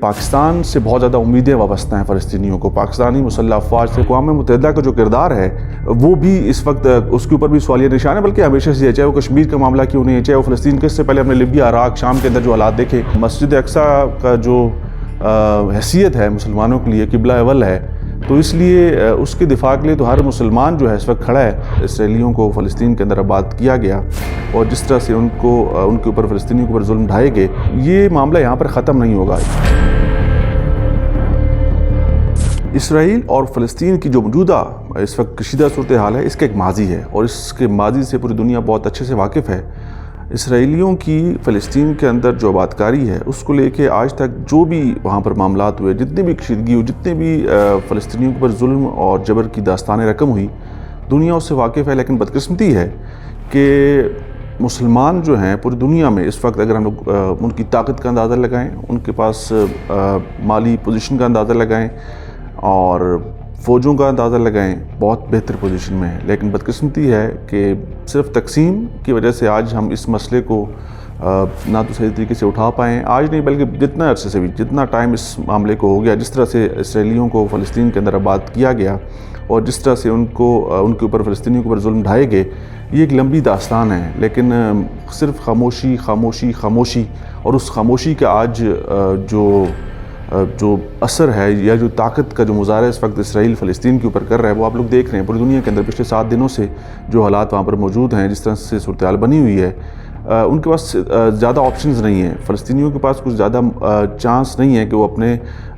پاکستان سے بہت زیادہ امیدیں وابستہ ہیں فلسطینیوں کو۔ پاکستانی مسلح افواج سے اقوام متحدہ کا جو کردار ہے وہ بھی اس وقت اس کے اوپر بھی سوالیہ نشان ہے، بلکہ ہمیشہ سے ہے، چاہے وہ کشمیر کا معاملہ کیوں نہیں ہے، چاہے وہ فلسطین کے، اس سے پہلے ہم نے لیبیا، عراق، شام کے اندر جو حالات دیکھے۔ مسجد اقصیٰ کا جو حیثیت ہے مسلمانوں کے لیے قبلہ اول ہے، تو اس لیے اس کے دفاع کے لیے تو ہر مسلمان جو ہے اس وقت کھڑا ہے۔ اسرائیلیوں کو فلسطین کے اندر آباد کیا گیا اور جس طرح سے ان کے اوپر فلسطینیوں کے اوپر ظلم ڈھائے گئے، یہ معاملہ یہاں پر ختم نہیں ہوگا۔ اسرائیل اور فلسطین کی جو موجودہ اس وقت کشیدہ صورتحال ہے، اس کا ایک ماضی ہے اور اس کے ماضی سے پوری دنیا بہت اچھے سے واقف ہے۔ اسرائیلیوں کی فلسطین کے اندر جو آبادکاری ہے اس کو لے کے آج تک جو بھی وہاں پر معاملات ہوئے، جتنی بھی کشیدگی ہوئی، جتنے بھی فلسطینیوں کے اوپر ظلم اور جبر کی داستانیں رقم ہوئی، دنیا اس سے واقف ہے۔ لیکن بدقسمتی ہے کہ مسلمان جو ہیں پوری دنیا میں اس وقت، اگر ہم لوگ ان کی طاقت کا اندازہ لگائیں، ان کے پاس مالی پوزیشن کا اندازہ لگائیں اور فوجوں کا اندازہ لگائیں، بہت بہتر پوزیشن میں ہے۔ لیکن بدقسمتی ہے کہ صرف تقسیم کی وجہ سے آج ہم اس مسئلے کو نہ تو صحیح طریقے سے اٹھا پائیں، آج نہیں بلکہ جتنا عرصے سے بھی، جتنا ٹائم اس معاملے کو ہو گیا، جس طرح سے اسرائیلیوں کو فلسطین کے اندر آباد کیا گیا اور جس طرح سے ان کے اوپر فلسطینیوں کے اوپر ظلم ڈھائے گئے، یہ ایک لمبی داستان ہے۔ لیکن صرف خاموشی خاموشی خاموشی، اور اس خاموشی کا آج جو اثر ہے یا جو طاقت کا جو مظاہرہ اس وقت اسرائیل فلسطین کے اوپر کر رہا ہے، وہ آپ لوگ دیکھ رہے ہیں پوری دنیا کے اندر پچھلے 7 دنوں سے جو حالات وہاں پر موجود ہیں، جس طرح سے صورتحال بنی ہوئی ہے۔ ان کے پاس زیادہ آپشنز نہیں ہیں، فلسطینیوں کے پاس کچھ زیادہ چانس نہیں ہے کہ وہ اپنے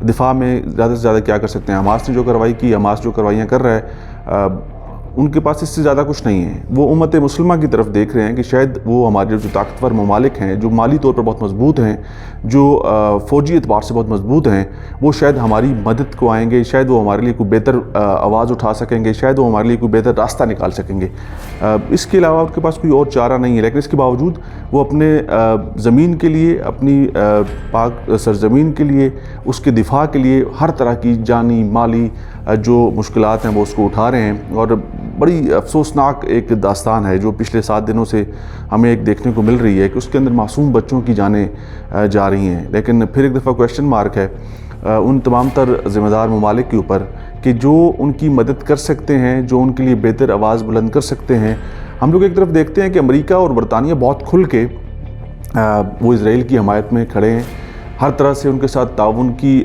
دفاع میں زیادہ سے زیادہ کیا کر سکتے ہیں۔ حماس نے جو کارروائی کی، حماس جو کارروائیاں کر رہا ہے، ان کے پاس اس سے زیادہ کچھ نہیں ہے۔ وہ امت مسلمہ کی طرف دیکھ رہے ہیں کہ شاید وہ ہمارے جو طاقتور ممالک ہیں، جو مالی طور پر بہت مضبوط ہیں، جو فوجی اعتبار سے بہت مضبوط ہیں، وہ شاید ہماری مدد کو آئیں گے، شاید وہ ہمارے لیے کوئی بہتر آواز اٹھا سکیں گے، شاید وہ ہمارے لیے کوئی بہتر راستہ نکال سکیں گے۔ اس کے علاوہ ان کے پاس کوئی اور چارہ نہیں ہے۔ لیکن اس کے باوجود وہ اپنے زمین کے لیے، اپنی پاک سرزمین کے لیے، اس کے دفاع کے لیے ہر طرح کی جانی مالی جو مشکلات ہیں وہ اس کو اٹھا رہے ہیں۔ اور بڑی افسوسناک ایک داستان ہے جو پچھلے 7 دنوں سے ہمیں ایک دیکھنے کو مل رہی ہے کہ اس کے اندر معصوم بچوں کی جانیں جا رہی ہیں۔ لیکن پھر ایک دفعہ کویسچن مارک ہے ان تمام تر ذمہ دار ممالک کے اوپر کہ جو ان کی مدد کر سکتے ہیں، جو ان کے لیے بہتر آواز بلند کر سکتے ہیں۔ ہم لوگ ایک طرف دیکھتے ہیں کہ امریکہ اور برطانیہ بہت کھل کے وہ اسرائیل کی حمایت میں کھڑے ہیں، ہر طرح سے ان کے ساتھ تعاون کی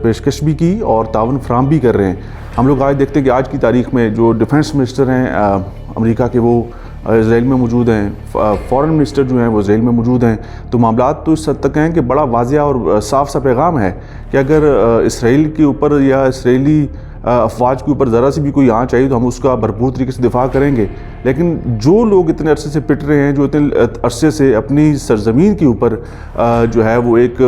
پیشکش بھی کی اور تعاون فراہم بھی کر رہے ہیں۔ ہم لوگ آج دیکھتے ہیں کہ آج کی تاریخ میں جو ڈیفنس منسٹر ہیں امریکہ کے، وہ اسرائیل میں موجود ہیں، فورن منسٹر جو ہیں وہ اسرائیل میں موجود ہیں۔ تو معاملات تو اس حد تک ہیں کہ بڑا واضح اور صاف سا پیغام ہے کہ اگر اسرائیل کے اوپر یا اسرائیلی افواج کے اوپر ذرا سی بھی کوئی آنچ آئی تو ہم اس کا بھرپور طریقے سے دفاع کریں گے۔ لیکن جو لوگ اتنے عرصے سے پٹ رہے ہیں، جو اتنے عرصے سے اپنی سرزمین کے اوپر جو ہے وہ ایک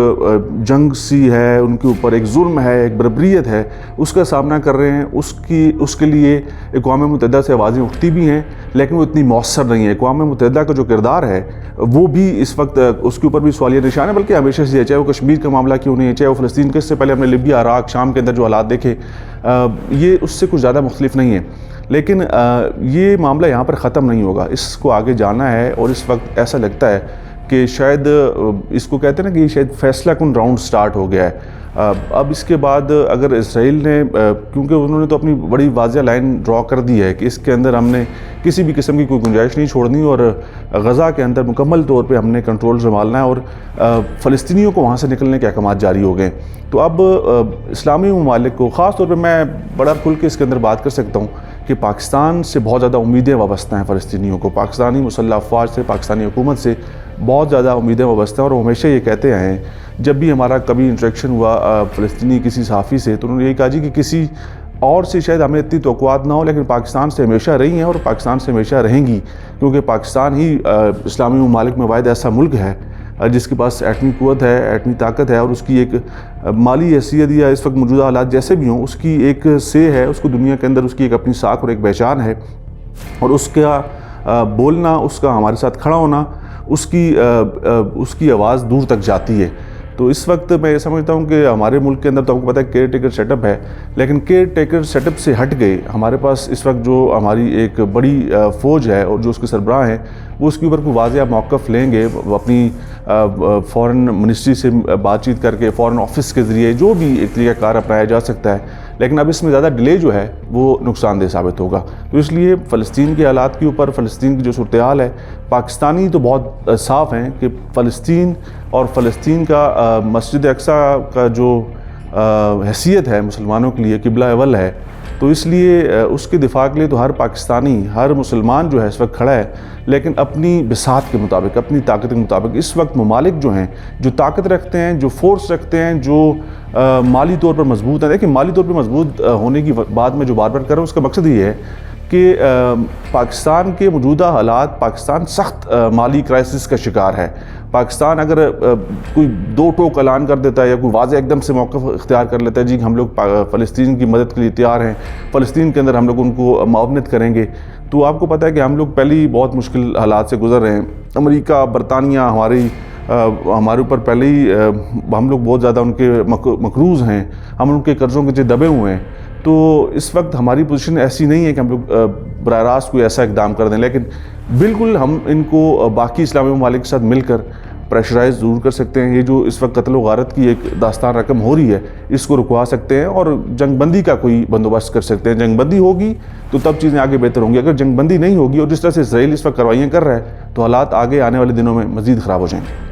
جنگ سی ہے، ان کے اوپر ایک ظلم ہے، ایک بربریت ہے، اس کا سامنا کر رہے ہیں، اس کے لیے اقوام متحدہ سے آوازیں اٹھتی بھی ہیں، لیکن وہ اتنی مؤثر نہیں ہے۔ اقوام متحدہ کا جو کردار ہے وہ بھی اس وقت اس کے اوپر بھی سوالیہ نشان ہے، بلکہ ہمیشہ سے ہے، چاہے وہ کشمیر کا معاملہ کیوں نہیں ہے، چاہے وہ فلسطین کے، اس سے پہلے ہم نے لیبیا، عراق، شام کے اندر جو حالات دیکھے، یہ اس سے کچھ زیادہ مختلف نہیں ہے۔ لیکن یہ معاملہ یہاں پر ختم نہیں ہوگا، اس کو آگے جانا ہے۔ اور اس وقت ایسا لگتا ہے کہ شاید اس کو کہتے ہیں نا کہ یہ شاید فیصلہ کن راؤنڈ سٹارٹ ہو گیا ہے۔ اب اس کے بعد اگر اسرائیل نے، کیونکہ انہوں نے تو اپنی بڑی واضح لائن ڈرا کر دی ہے کہ اس کے اندر ہم نے کسی بھی قسم کی کوئی گنجائش نہیں چھوڑنی اور غزہ کے اندر مکمل طور پہ ہم نے کنٹرول سنبھالنا ہے اور فلسطینیوں کو وہاں سے نکلنے کے احکامات جاری ہو گئے۔ تو اب اسلامی ممالک کو، خاص طور پہ میں بڑا کھل کے اس کے اندر بات کر سکتا ہوں کہ پاکستان سے بہت زیادہ امیدیں وابستہ ہیں فلسطینیوں کو، پاکستانی مسلح افواج سے، پاکستانی حکومت سے بہت زیادہ امیدیں وابستہ ہیں۔ اور وہ ہمیشہ یہ کہتے آئے ہیں، جب بھی ہمارا کبھی انٹریکشن ہوا فلسطینی کسی صحافی سے، تو انہوں نے یہ کہا جی کہ کسی اور سے شاید ہمیں اتنی توقعات نہ ہو، لیکن پاکستان سے ہمیشہ رہی ہیں اور پاکستان سے ہمیشہ رہیں گی، کیونکہ پاکستان ہی اسلامی ممالک میں واحد ایسا ملک ہے جس کے پاس ایٹمی قوت ہے، ایٹمی طاقت ہے، اور اس کی ایک مالی حیثیت یا اس وقت موجودہ حالات جیسے بھی ہوں، اس کی ایک سے ہے، اس کو دنیا کے اندر اس کی ایک اپنی ساکھ اور ایک پہچان ہے، اور اس کا بولنا، اس کا ہمارے ساتھ کھڑا ہونا، اس کی آواز دور تک جاتی ہے۔ تو اس وقت میں یہ سمجھتا ہوں کہ ہمارے ملک کے اندر تو آپ کو پتہ ہے کیئر ٹیکر سیٹ اپ ہے، لیکن کیئر ٹیکر سیٹ اپ سے ہٹ گئے ہمارے پاس اس وقت جو ہماری ایک بڑی فوج ہے اور جو اس کے سربراہ ہیں وہ اس کے اوپر کوئی واضح موقف لیں گے، وہ اپنی فورن منسٹری سے بات چیت کر کے، فورن آفس کے ذریعے جو بھی ایک طریقہ کار اپنایا جا سکتا ہے، لیکن اب اس میں زیادہ ڈیلے جو ہے وہ نقصان دہ ثابت ہوگا۔ تو اس لیے فلسطین کے حالات کے اوپر، فلسطین کی جو صورتحال ہے، پاکستانی تو بہت صاف ہیں کہ فلسطین اور فلسطین کا مسجد اقصیٰ کا جو حیثیت ہے مسلمانوں کے لیے قبلہ اول ہے، تو اس لیے اس کے دفاع کے لیے تو ہر پاکستانی، ہر مسلمان جو ہے اس وقت کھڑا ہے، لیکن اپنی بساط کے مطابق، اپنی طاقت کے مطابق۔ اس وقت ممالک جو ہیں، جو طاقت رکھتے ہیں، جو فورس رکھتے ہیں، جو مالی طور پر مضبوط ہیں، دیکھیں مالی طور پر مضبوط ہونے کی بات میں جو بار بار کر رہا ہوں، اس کا مقصد یہ ہے کہ پاکستان کے موجودہ حالات، پاکستان سخت مالی کرائسس کا شکار ہے۔ پاکستان اگر کوئی دو ٹوک اعلان کر دیتا ہے یا کوئی واضح ایک دم سے موقف اختیار کر لیتا ہے، جی ہم لوگ فلسطین کی مدد کے لیے تیار ہیں، فلسطین کے اندر ہم لوگ ان کو معاونت کریں گے، تو آپ کو پتہ ہے کہ ہم لوگ پہلے ہی بہت مشکل حالات سے گزر رہے ہیں۔ امریکہ، برطانیہ ہمارے اوپر پہلے ہی ہم لوگ بہت زیادہ ان کے مقروض ہیں، ہم ان کے قرضوں کے دبے ہوئے ہیں۔ تو اس وقت ہماری پوزیشن ایسی نہیں ہے کہ ہم لوگ براہ راست کوئی ایسا اقدام کر دیں، لیکن بالکل ہم ان کو باقی اسلامی ممالک کے ساتھ مل کر پریشرائز ضرور کر سکتے ہیں۔ یہ جو اس وقت قتل و غارت کی ایک داستان رقم ہو رہی ہے، اس کو رکوا سکتے ہیں اور جنگ بندی کا کوئی بندوبست کر سکتے ہیں۔ جنگ بندی ہوگی تو تب چیزیں آگے بہتر ہوں گی۔ اگر جنگ بندی نہیں ہوگی اور جس طرح سے اسرائیل اس وقت کاروائیاں کر رہا ہے، تو حالات آگے آنے والے دنوں میں مزید خراب ہو جائیں گے۔